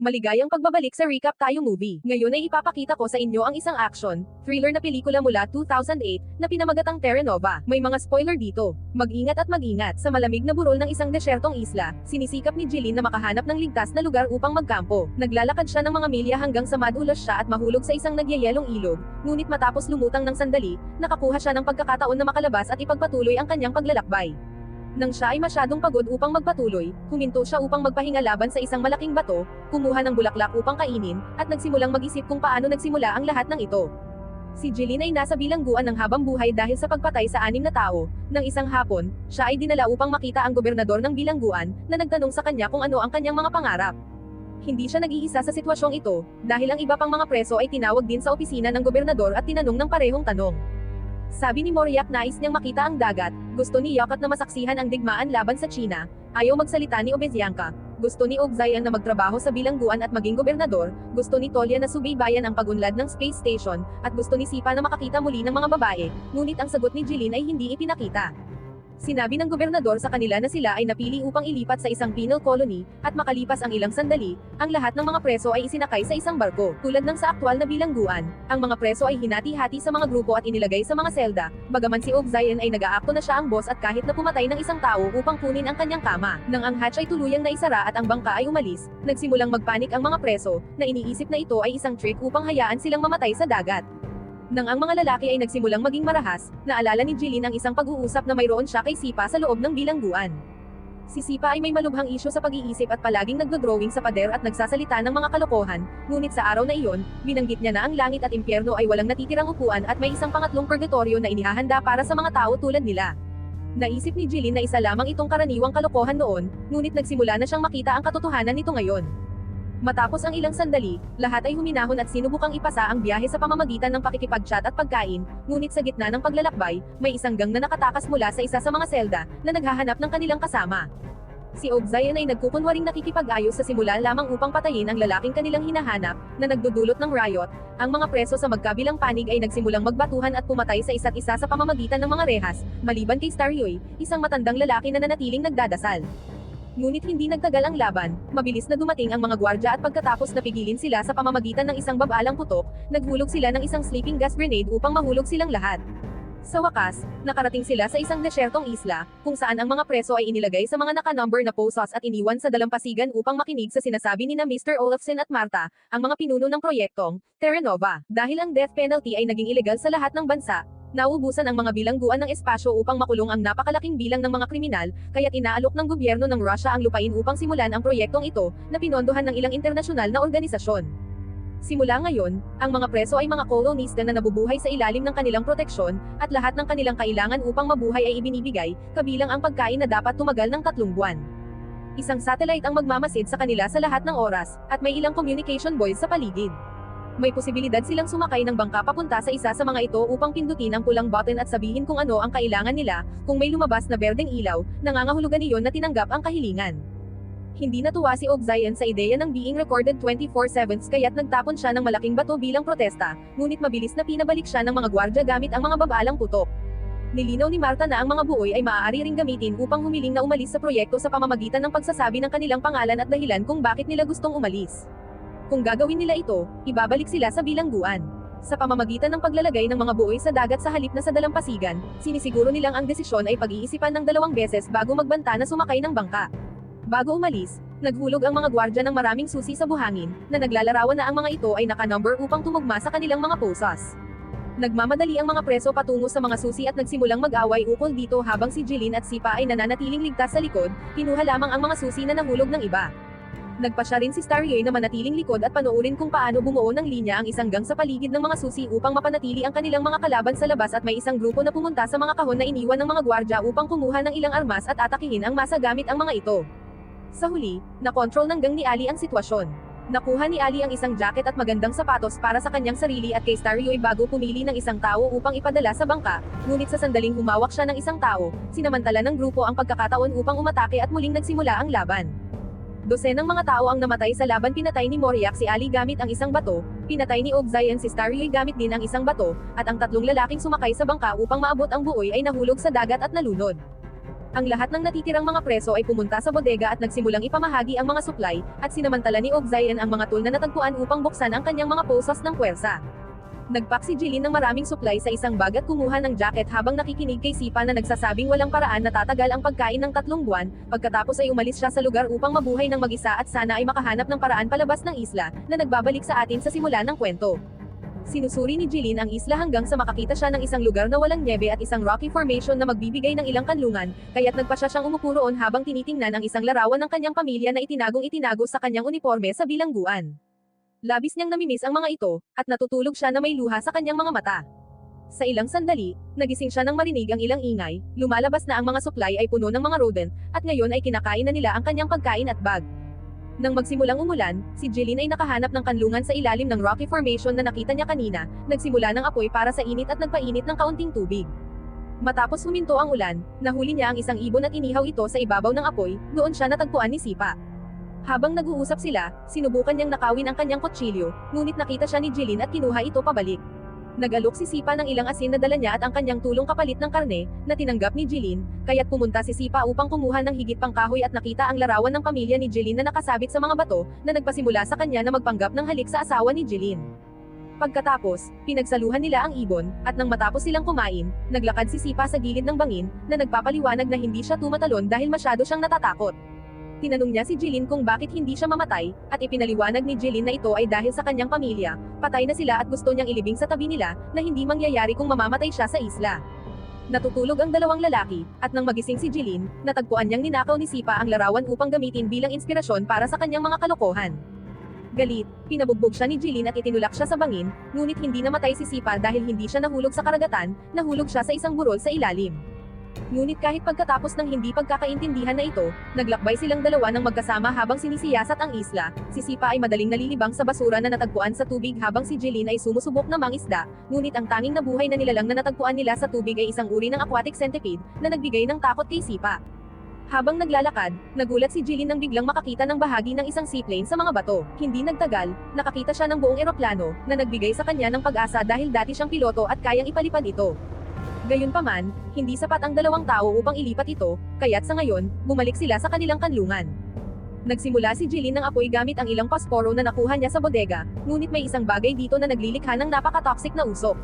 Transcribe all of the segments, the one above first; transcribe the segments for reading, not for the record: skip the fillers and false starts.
Maligayang pagbabalik sa Recap Tayo Movie. Ngayon ay ipapakita ko sa inyo ang isang action, thriller na pelikula mula 2008, na pinamagatang Terra Nova. May mga spoiler dito. Mag-ingat at mag-ingat. Sa malamig na burol ng isang desyertong isla, sinisikap ni Jeline na makahanap ng ligtas na lugar upang magkampo. Naglalakad siya ng mga milya hanggang sa madulas siya at mahulog sa isang nagyayelong ilog. Ngunit matapos lumutang ng sandali, nakakuha siya ng pagkakataon na makalabas at ipagpatuloy ang kanyang paglalakbay. Nang siya ay masyadong pagod upang magpatuloy, huminto siya upang magpahinga laban sa isang malaking bato, kumuha ng bulaklak upang kainin, at nagsimulang mag-isip kung paano nagsimula ang lahat ng ito. Si Jeline ay nasa bilangguan ng habang buhay dahil sa pagpatay sa 6 na tao. Nang isang hapon, siya ay dinala upang makita ang gobernador ng bilangguan, na nagtanong sa kanya kung ano ang kanyang mga pangarap. Hindi siya nag-iisa sa sitwasyong ito, dahil ang iba pang mga preso ay tinawag din sa opisina ng gobernador at tinanong ng parehong tanong. Sabi ni Moriak nais niyang makita ang dagat, gusto ni Yakat na masaksihan ang digmaan laban sa China, ayaw magsalita ni Obezyanka, gusto ni Ogzayan na magtrabaho sa bilangguan at maging gobernador, gusto ni Tolya na subaybayan ang pagunlad ng space station, at gusto ni Sipa na makakita muli ng mga babae, ngunit ang sagot ni Jeline ay hindi ipinakita. Sinabi ng gobernador sa kanila na sila ay napili upang ilipat sa isang penal colony, at makalipas ang ilang sandali, ang lahat ng mga preso ay isinakay sa isang barko. Tulad ng sa aktwal na bilangguan, ang mga preso ay hinati-hati sa mga grupo at inilagay sa mga selda, bagaman si Ogzayan ay nag-aakto na siya ang boss at kahit na pumatay ng isang tao upang kunin ang kanyang kama. Nang ang hatch ay tuluyang naisara at ang bangka ay umalis, nagsimulang magpanik ang mga preso, na iniisip na ito ay isang trick upang hayaan silang mamatay sa dagat. Nang ang mga lalaki ay nagsimulang maging marahas, naalala ni Jeline ang isang pag-uusap na mayroon siya kay Sipa sa loob ng bilangguan. Si Sipa ay may malubhang isyu sa pag-iisip at palaging nagdodrawing sa pader at nagsasalita ng mga kalokohan, ngunit sa araw na iyon, binanggit niya na ang langit at impyerno ay walang natitirang upuan at may isang pangatlong purgatorio na inihahanda para sa mga tao tulad nila. Naisip ni Jeline na isa lamang itong karaniwang kalokohan noon, ngunit nagsimula na siyang makita ang katotohanan nito ngayon. Matapos ang ilang sandali, lahat ay huminahon at sinubukang ipasa ang biyahe sa pamamagitan ng pakikipag-chat at pagkain, ngunit sa gitna ng paglalakbay, may isang gang na nakatakas mula sa isa sa mga selda, na naghahanap ng kanilang kasama. Si Ogzayan ay nagkukunwaring nakikipag-ayos sa simula lamang upang patayin ang lalaking kanilang hinahanap, na nagdudulot ng riot. Ang mga preso sa magkabilang panig ay nagsimulang magbatuhan at pumatay sa isa't isa sa pamamagitan ng mga rehas, maliban kay Staryoy, isang matandang lalaki na nanatiling nagdadasal. Ngunit hindi nagtagal ang laban, mabilis na dumating ang mga gwardya at pagkatapos napigilin sila sa pamamagitan ng isang babalang putok, naghulog sila ng isang sleeping gas grenade upang mahulog silang lahat. Sa wakas, nakarating sila sa isang desyertong isla, kung saan ang mga preso ay inilagay sa mga naka-number na posos at iniwan sa dalampasigan upang makinig sa sinasabi ni na Mr. Olafsen at Marta, ang mga pinuno ng proyektong Terra Nova. Dahil ang death penalty ay naging ilegal sa lahat ng bansa, nauubusan ang mga bilangguan ng espasyo upang makulong ang napakalaking bilang ng mga kriminal, kaya't inaalok ng gobyerno ng Russia ang lupain upang simulan ang proyektong ito, na pinondohan ng ilang internasyonal na organisasyon. Simula ngayon, ang mga preso ay mga kolonista na nabubuhay sa ilalim ng kanilang proteksyon, at lahat ng kanilang kailangan upang mabuhay ay ibinibigay, kabilang ang pagkain na dapat tumagal ng 3 buwan. Isang satellite ang magmamasid sa kanila sa lahat ng oras, at may ilang communication buoys sa paligid. May posibilidad silang sumakay ng bangka papunta sa isa sa mga ito upang pindutin ang pulang button at sabihin kung ano ang kailangan nila, kung may lumabas na berdeng ilaw, nangangahulugan iyon na tinanggap ang kahilingan. Hindi natuwa si Ogzayan sa ideya ng being recorded 24/7 kaya't nagtapon siya ng malaking bato bilang protesta, ngunit mabilis na pinabalik siya ng mga gwardya gamit ang mga babalang putok. Nilinaw ni Marta na ang mga buoy ay maaari ring gamitin upang humiling na umalis sa proyekto sa pamamagitan ng pagsasabi ng kanilang pangalan at dahilan kung bakit nila gustong umalis. Kung gagawin nila ito, ibabalik sila sa bilangguan. Sa pamamagitan ng paglalagay ng mga buoy sa dagat sa halip na sa dalampasigan, sinisiguro nilang ang desisyon ay pag-iisipan ng 2 beses bago magbanta na sumakay ng bangka. Bago umalis, naghulog ang mga gwardya ng maraming susi sa buhangin, na naglalarawan na ang mga ito ay naka-number upang tumugma sa kanilang mga posas. Nagmamadali ang mga preso patungo sa mga susi at nagsimulang mag-away ukol dito habang si Jeline at Sipa ay nananatiling ligtas sa likod, kinuha lamang ang mga susi na nahulog ng iba. Nagpasya rin si Staryoy na manatiling likod at panoorin kung paano bumuo ng linya ang isang gang sa paligid ng mga susi upang mapanatili ang kanilang mga kalaban sa labas at may isang grupo na pumunta sa mga kahon na iniwan ng mga gwardya upang kumuha ng ilang armas at atakihin ang masa gamit ang mga ito. Sa huli, nakontrol ng gang ni Ali ang sitwasyon. Nakuha ni Ali ang isang jacket at magandang sapatos para sa kanyang sarili at kay Staryoy bago pumili ng isang tao upang ipadala sa bangka, ngunit sa sandaling humawak siya ng isang tao, sinamantala ng grupo ang pagkakataon upang umatake at muling nagsimula ang laban. Dosenang mga tao ang namatay sa laban. Pinatay ni Moriak si Ali gamit ang isang bato, pinatay ni Ogzayan si Staryoy gamit din ang isang bato, at ang 3 lalaking sumakay sa bangka upang maabot ang buoy ay nahulog sa dagat at nalunod. Ang lahat ng natitirang mga preso ay pumunta sa bodega at nagsimulang ipamahagi ang mga supply, at sinamantala ni Ogzayan ang mga tool na natagpuan upang buksan ang kanyang mga posas ng puwersa. Nagpak si Jilin ng maraming supply sa isang bag at kumuha ng jacket habang nakikinig kay Sipa na nagsasabing walang paraan na tatagal ang pagkain ng 3 buwan, pagkatapos ay umalis siya sa lugar upang mabuhay ng mag-isa at sana ay makahanap ng paraan palabas ng isla, na nagbabalik sa atin sa simula ng kwento. Sinusuri ni Jilin ang isla hanggang sa makakita siya ng isang lugar na walang niebe at isang rocky formation na magbibigay ng ilang kanlungan, kaya't nagpasya siyang umupo roon habang tinitingnan ang isang larawan ng kanyang pamilya na itinago sa kanyang uniforme sa bilangguan. Labis niyang namimiss ang mga ito, at natutulog siya na may luha sa kanyang mga mata. Sa ilang sandali, nagising siya nang marinig ang ilang ingay, lumalabas na ang mga supply ay puno ng mga rodent, at ngayon ay kinakain na nila ang kanyang pagkain at bag. Nang magsimulang umulan, si Jilin ay nakahanap ng kanlungan sa ilalim ng rocky formation na nakita niya kanina, nagsimula ng apoy para sa init at nagpainit ng kaunting tubig. Matapos huminto ang ulan, nahuli niya ang isang ibon at inihaw ito sa ibabaw ng apoy, doon siya natagpuan ni Sipa. Habang nag-uusap sila, sinubukan niyang nakawin ang kanyang kutsilyo, ngunit nakita siya ni Jilin at kinuha ito pabalik. Nag-alok si Sipa ng ilang asin na dala niya at ang kanyang tulong kapalit ng karne, na tinanggap ni Jilin, kaya't pumunta si Sipa upang kumuha ng higit pang kahoy at nakita ang larawan ng pamilya ni Jilin na nakasabit sa mga bato, na nagpasimula sa kanya na magpanggap ng halik sa asawa ni Jilin. Pagkatapos, pinagsaluhan nila ang ibon, at nang matapos silang kumain, naglakad si Sipa sa gilid ng bangin, na nagpapaliwanag na hindi siya tumatalon dahil masyado siyang natatakot. Tinanong niya si Jilin kung bakit hindi siya mamatay, at ipinaliwanag ni Jilin na ito ay dahil sa kanyang pamilya, patay na sila at gusto niyang ilibing sa tabi nila, na hindi mangyayari kung mamamatay siya sa isla. Natutulog ang dalawang lalaki, at nang magising si Jilin, natagpuan niyang ninakaw ni Sipa ang larawan upang gamitin bilang inspirasyon para sa kanyang mga kalokohan. Galit, pinabugbog siya ni Jilin at itinulak siya sa bangin, ngunit hindi namatay si Sipa dahil hindi siya nahulog sa karagatan, nahulog siya sa isang burol sa ilalim. Ngunit kahit pagkatapos ng hindi pagkakaintindihan na ito, naglakbay silang dalawa ng magkasama habang sinisiyasat ang isla, si Sipa ay madaling nalilibang sa basura na natagpuan sa tubig habang si Jilin ay sumusubok na mangisda, ngunit ang tanging nabuhay na nilalang na natagpuan nila sa tubig ay isang uri ng aquatic centipede, na nagbigay ng takot kay Sipa. Habang naglalakad, nagulat si Jilin nang biglang makakita ng bahagi ng isang seaplane sa mga bato. Hindi nagtagal, nakakita siya ng buong eroplano, na nagbigay sa kanya ng pag-asa dahil dati siyang piloto at kayang ipalipad ito. Gayunpaman, hindi sapat ang dalawang tao upang ilipat ito, kaya't sa ngayon, bumalik sila sa kanilang kanlungan. Nagsimula si Jilin ng apoy gamit ang ilang pasporo na nakuha niya sa bodega, ngunit may isang bagay dito na naglilikha ng napaka-toxic na usok.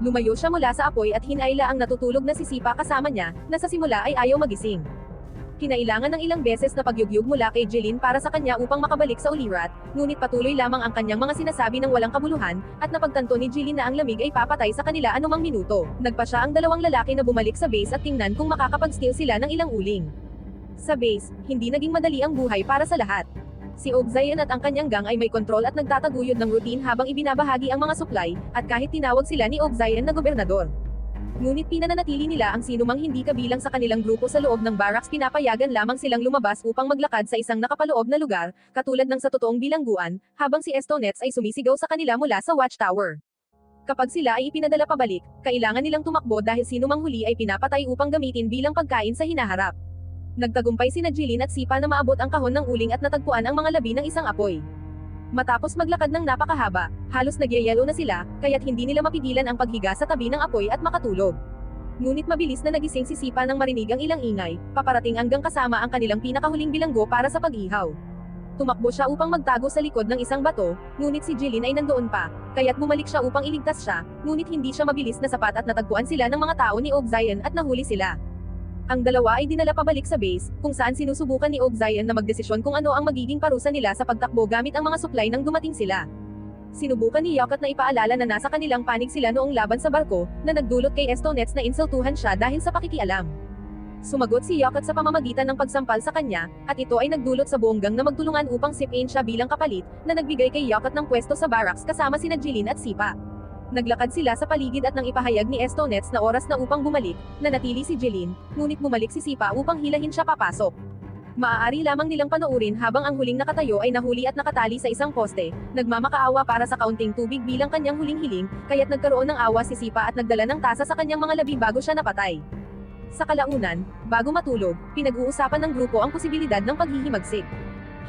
Lumayo siya mula sa apoy at hinayla ang natutulog na si Sipa kasama niya, na sa simula ay ayaw magising. Kinailangan ng ilang beses na pagyugyug mula kay Jilin para sa kanya upang makabalik sa ulirat, ngunit patuloy lamang ang kanyang mga sinasabi ng walang kabuluhan, at napagtanto ni Jilin na ang lamig ay papatay sa kanila anumang minuto. Nagpasya ang dalawang lalaki na bumalik sa base at tingnan kung makakapag-steal sila ng ilang uling. Sa base, hindi naging madali ang buhay para sa lahat. Si Ogzayan at ang kanyang gang ay may kontrol at nagtataguyod ng routine habang ibinabahagi ang mga supply, at kahit tinawag sila ni Ogzayan na gobernador. Ngunit pinananatili nila ang sinumang hindi kabilang sa kanilang grupo sa loob ng barracks, pinapayagan lamang silang lumabas upang maglakad sa isang nakapaloob na lugar, katulad ng sa totoong bilangguan, habang si Estonets ay sumisigaw sa kanila mula sa watchtower. Kapag sila ay ipinadala pabalik, kailangan nilang tumakbo dahil sinumang huli ay pinapatay upang gamitin bilang pagkain sa hinaharap. Nagtagumpay sina Jilin at Sipa na maabot ang kahon ng uling at natagpuan ang mga labi ng isang apoy. Matapos maglakad ng napakahaba, halos nagyayelo na sila, kaya't hindi nila mapigilan ang paghiga sa tabi ng apoy at makatulog. Ngunit mabilis na nagising si Sipa nang marinig ang ilang ingay, paparating hanggang kasama ang kanilang pinakahuling bilanggo para sa pag-ihaw. Tumakbo siya upang magtago sa likod ng isang bato, ngunit si Jilin ay nandoon pa, kaya't bumalik siya upang iligtas siya, ngunit hindi siya mabilis na sapat at natagpuan sila ng mga tao ni Ogzayan at nahuli sila. Ang dalawa ay dinala pabalik sa base, kung saan sinusubukan ni Ogzayan na magdesisyon kung ano ang magiging parusa nila sa pagtakbo gamit ang mga supply nang dumating sila. Sinubukan ni Yakat na ipaalala na nasa kanilang panig sila noong laban sa barko, na nagdulot kay Estonets na insultuhan siya dahil sa pakikialam. Sumagot si Yakat sa pamamagitan ng pagsampal sa kanya, at ito ay nagdulot sa buong gang na magtulungan upang sipin siya bilang kapalit, na nagbigay kay Yakat ng pwesto sa barracks kasama sina Jilin at Sipa. Naglakad sila sa paligid at nang ipahayag ni Estonets na oras na upang bumalik, nanatili si Jilin, ngunit bumalik si Sipa upang hilahin siya papasok. Maaari lamang nilang panoorin habang ang huling nakatayo ay nahuli at nakatali sa isang poste, nagmamakaawa para sa kaunting tubig bilang kanyang huling hiling, kaya't nagkaroon ng awa si Sipa at nagdala ng tasa sa kanyang mga labi bago siya napatay. Sa kalaunan, bago matulog, pinag-uusapan ng grupo ang posibilidad ng paghihimagsik.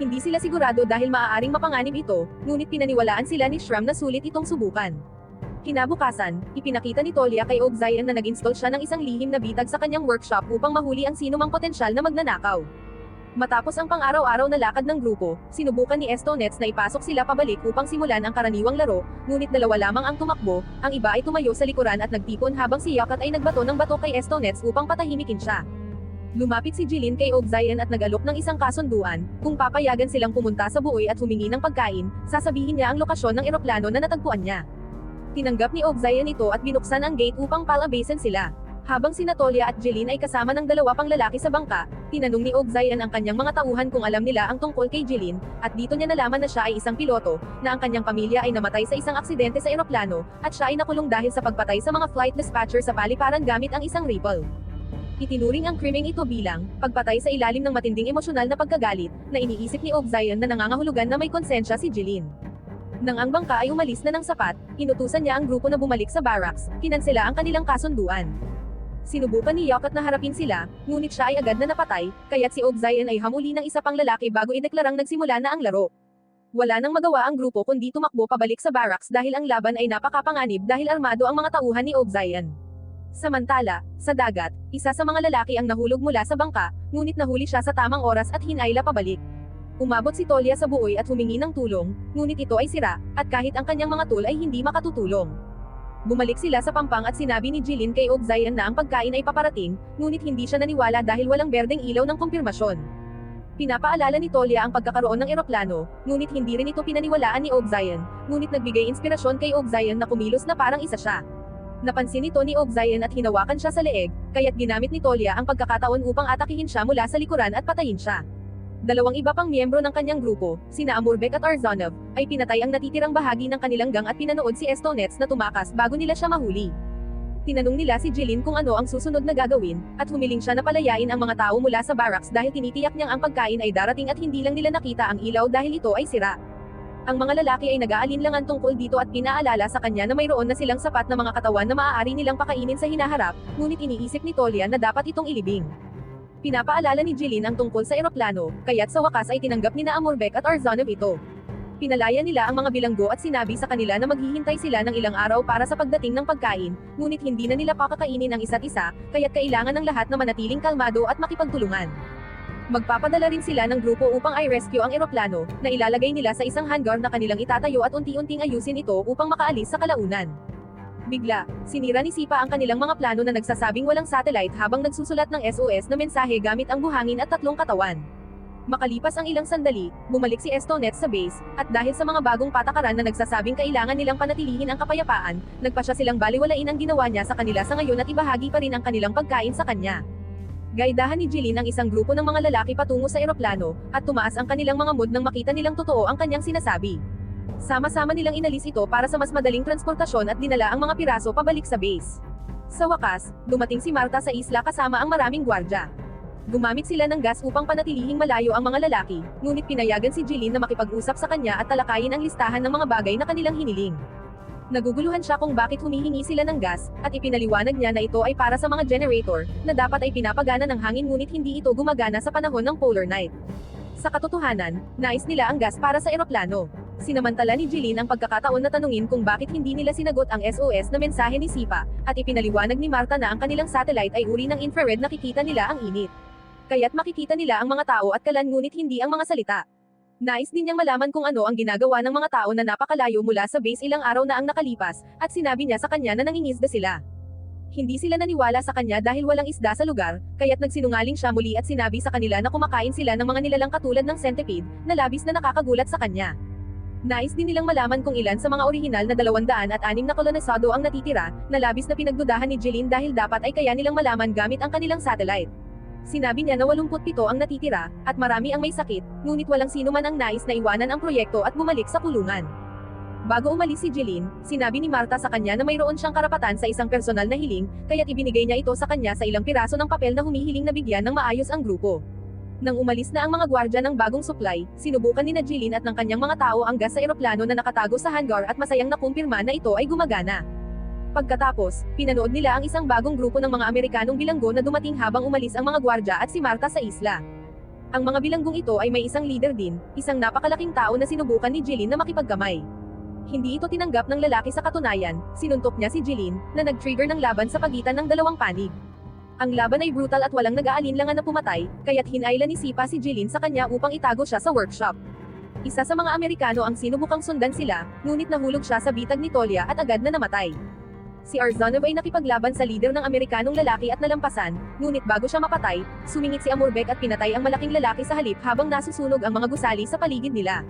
Hindi sila sigurado dahil maaaring mapanganib ito, ngunit pinaniwalaan sila ni Shram na sulit itong subukan. Kinabukasan, ipinakita ni Tolia kay Ogzayan na nag-install siya ng isang lihim na bitag sa kanyang workshop upang mahuli ang sinumang potensyal na magnanakaw. Matapos ang pang-araw-araw na lakad ng grupo, sinubukan ni Estonets na ipasok sila pabalik upang simulan ang karaniwang laro, ngunit dalawa lamang ang tumakbo, ang iba ay tumayo sa likuran at nagtipon habang si Yakat ay nagbato ng bato kay Estonets upang patahimikin siya. Lumapit si Jilin kay Ogzayan at nag-alok ng isang kasunduan, kung papayagan silang pumunta sa buoy at humingi ng pagkain, sasabihin niya ang lokasyon ng eroplano na natagpuan niya. Tinanggap ni Ogzayan ito at binuksan ang gate upang palabasin sila. Habang sina Tolia at Jilin ay kasama ng dalawa pang lalaki sa bangka, tinanong ni Ogzayan ang kanyang mga tauhan kung alam nila ang tungkol kay Jilin, at dito niya nalaman na siya ay isang piloto, na ang kanyang pamilya ay namatay sa isang aksidente sa eroplano, at siya ay nakulong dahil sa pagpatay sa mga flight dispatcher sa paliparan gamit ang isang rifle. Itinuring ang krimeng ito bilang pagpatay sa ilalim ng matinding emosyonal na pagkagalit, na iniisip ni Ogzayan na nangangahulugan na may konsensya si Jilin. Nang ang bangka ay umalis na ng sapat, inutusan niya ang grupo na bumalik sa barracks, kinansela ang kanilang kasunduan. Sinubukan ni Yakat na harapin sila, ngunit siya ay agad na napatay, kaya't si Ogzayan ay hamuli ng isa pang lalaki bago ideklarang nagsimula na ang laro. Wala nang magawa ang grupo kundi tumakbo pabalik sa barracks dahil ang laban ay napakapanganib dahil armado ang mga tauhan ni Ogzayan. Samantala, sa dagat, isa sa mga lalaki ang nahulog mula sa bangka, ngunit nahuli siya sa tamang oras at hinayla pabalik. Umabot si Tolia sa buoy at humingi ng tulong, ngunit ito ay sira, at kahit ang kanyang mga tool ay hindi makatutulong. Bumalik sila sa pampang at sinabi ni Jilin kay Ogzayan na ang pagkain ay paparating, ngunit hindi siya naniwala dahil walang berdeng ilaw ng kumpirmasyon. Pinapaalala ni Tolia ang pagkakaroon ng eroplano, ngunit hindi rin ito pinaniwalaan ni Ogzayan, ngunit nagbigay inspirasyon kay Ogzayan na kumilos na parang isa siya. Napansin ito ni Ogzayan at hinawakan siya sa leeg, kaya't ginamit ni Tolia ang pagkakataon upang atakihin siya mula sa likuran at patayin siya. Dalawang iba pang miyembro ng kanyang grupo, sina Amurbek at Arzanov, ay pinatay ang natitirang bahagi ng kanilang gang at pinanood si Estonets na tumakas bago nila siya mahuli. Tinanong nila si Jilin kung ano ang susunod na gagawin, at humiling siya na palayain ang mga tao mula sa barracks dahil tinitiyak niyang ang pagkain ay darating at hindi lang nila nakita ang ilaw dahil ito ay sira. Ang mga lalaki ay nag-aalinlangan tungkol dito at pinaalala sa kanya na mayroon na silang sapat na mga katawan na maaari nilang pakainin sa hinaharap, ngunit iniisip ni Tolia na dapat itong ilibing. Pinapaalala ni Jilin ang tungkol sa eroplano, kaya't sa wakas ay tinanggap ni Amurbek at Arzanov ito. Pinalaya nila ang mga bilanggo at sinabi sa kanila na maghihintay sila ng ilang araw para sa pagdating ng pagkain, ngunit hindi na nila pakakainin ang isa't isa, kaya't kailangan ng lahat na manatiling kalmado at makipagtulungan. Magpapadala rin sila ng grupo upang i-rescue ang eroplano, na ilalagay nila sa isang hangar na kanilang itatayo at unti-unting ayusin ito upang makaalis sa kalaunan. Bigla, sinira ni Sipa ang kanilang mga plano na nagsasabing walang satellite habang nagsusulat ng SOS na mensahe gamit ang buhangin at tatlong katawan. Makalipas ang ilang sandali, bumalik si Estonets sa base, at dahil sa mga bagong patakaran na nagsasabing kailangan nilang panatilihin ang kapayapaan, nagpasya silang baliwalain ang ginawa niya sa kanila sa ngayon at ibahagi pa rin ang kanilang pagkain sa kanya. Gaidahan ni Jilin ang isang grupo ng mga lalaki patungo sa eroplano, at tumaas ang kanilang mga mood nang makita nilang totoo ang kanyang sinasabi. Sama-sama nilang inalis ito para sa mas madaling transportasyon at dinala ang mga piraso pabalik sa base. Sa wakas, dumating si Marta sa isla kasama ang maraming gwardya. Gumamit sila ng gas upang panatilihing malayo ang mga lalaki, ngunit pinayagan si Jilin na makipag-usap sa kanya at talakayin ang listahan ng mga bagay na kanilang hiniling. Naguguluhan siya kung bakit humihingi sila ng gas, at ipinaliwanag niya na ito ay para sa mga generator, na dapat ay pinapagana ng hangin ngunit hindi ito gumagana sa panahon ng polar night. Sa katotohanan, nais nila ang gas para sa eroplano. Sinamantala ni Jilin ang pagkakataon na tanungin kung bakit hindi nila sinagot ang SOS na mensahe ni Sipa, at ipinaliwanag ni Marta na ang kanilang satellite ay uri ng infrared na nakikita nila ang init. Kaya't makikita nila ang mga tao at kalan ngunit hindi ang mga salita. Nais din niyang malaman kung ano ang ginagawa ng mga tao na napakalayo mula sa base ilang araw na ang nakalipas, at sinabi niya sa kanya na nangingisda sila. Hindi sila naniwala sa kanya dahil walang isda sa lugar, kaya't nagsinungaling siya muli at sinabi sa kanila na kumakain sila ng mga nilalang katulad ng centipede, na labis na nakakagulat sa kanya. Nais din nilang malaman kung ilan sa mga orihinal na 206 na kolonisado ang natitira, na labis na pinagdudahan ni Jilin dahil dapat ay kaya nilang malaman gamit ang kanilang satellite. Sinabi niya na 87 ang natitira, at marami ang may sakit, ngunit walang sino man ang nais na iwanan ang proyekto at bumalik sa kulungan. Bago umalis si Jilin, sinabi ni Marta sa kanya na mayroon siyang karapatan sa isang personal na hiling, kaya't ibinigay niya ito sa kanya sa ilang piraso ng papel na humihiling na bigyan ng maayos ang grupo. Nang umalis na ang mga gwardya ng bagong supply, sinubukan ni Jilin at ng kanyang mga tao ang gas sa eroplano na nakatago sa hangar at masayang nakumpirma na ito ay gumagana. Pagkatapos, pinanood nila ang isang bagong grupo ng mga Amerikanong bilanggo na dumating habang umalis ang mga gwardya at si Marta sa isla. Ang mga bilanggong ito ay may isang leader din, isang napakalaking tao na sinubukan ni Jilin na makipagkamay. Hindi ito tinanggap ng lalaki sa katunayan, sinuntok niya si Jeline, na nag-trigger ng laban sa pagitan ng dalawang panig. Ang laban ay brutal at walang nag-aalinlangan na pumatay, kaya't hinailan ni Sipa si Jeline sa kanya upang itago siya sa workshop. Isa sa mga Amerikano ang sinubukang sundan sila, ngunit nahulog siya sa bitag ni Tolia at agad na namatay. Si Arzanov ay nakipaglaban sa lider ng Amerikanong lalaki at nalampasan, ngunit bago siya mapatay, sumingit si Amorbek at pinatay ang malaking lalaki sa halip habang nasusunog ang mga gusali sa paligid nila.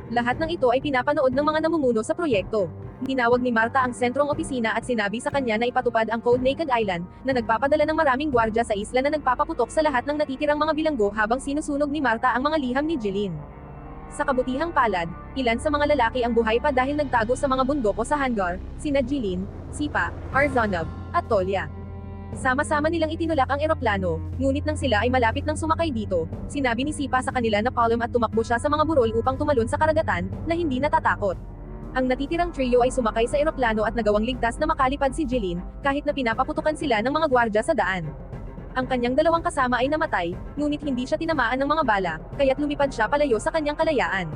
Lahat ng ito ay pinapanood ng mga namumuno sa proyekto. Tinawag ni Marta ang sentrong opisina at sinabi sa kanya na ipatupad ang Code Naked Island, na nagpapadala ng maraming gwardya sa isla na nagpapaputok sa lahat ng natitirang mga bilanggo habang sinusunog ni Marta ang mga liham ni Jeline. Sa kabutihang palad, ilan sa mga lalaki ang buhay pa dahil nagtago sa mga bundoko sa hangar, sina Jeline, Sipa, Arzanov, at Tolia. Sama-sama nilang itinulak ang eroplano, ngunit nang sila ay malapit nang sumakay dito, sinabi ni Sipa sa kanila na palm at tumakbo siya sa mga burol upang tumalon sa karagatan, na hindi natatakot. Ang natitirang trio ay sumakay sa eroplano at nagawang ligtas na makalipad si Jeline, kahit na pinapaputukan sila ng mga gwardya sa daan. Ang kanyang dalawang kasama ay namatay, ngunit hindi siya tinamaan ng mga bala, kaya't lumipad siya palayo sa kanyang kalayaan.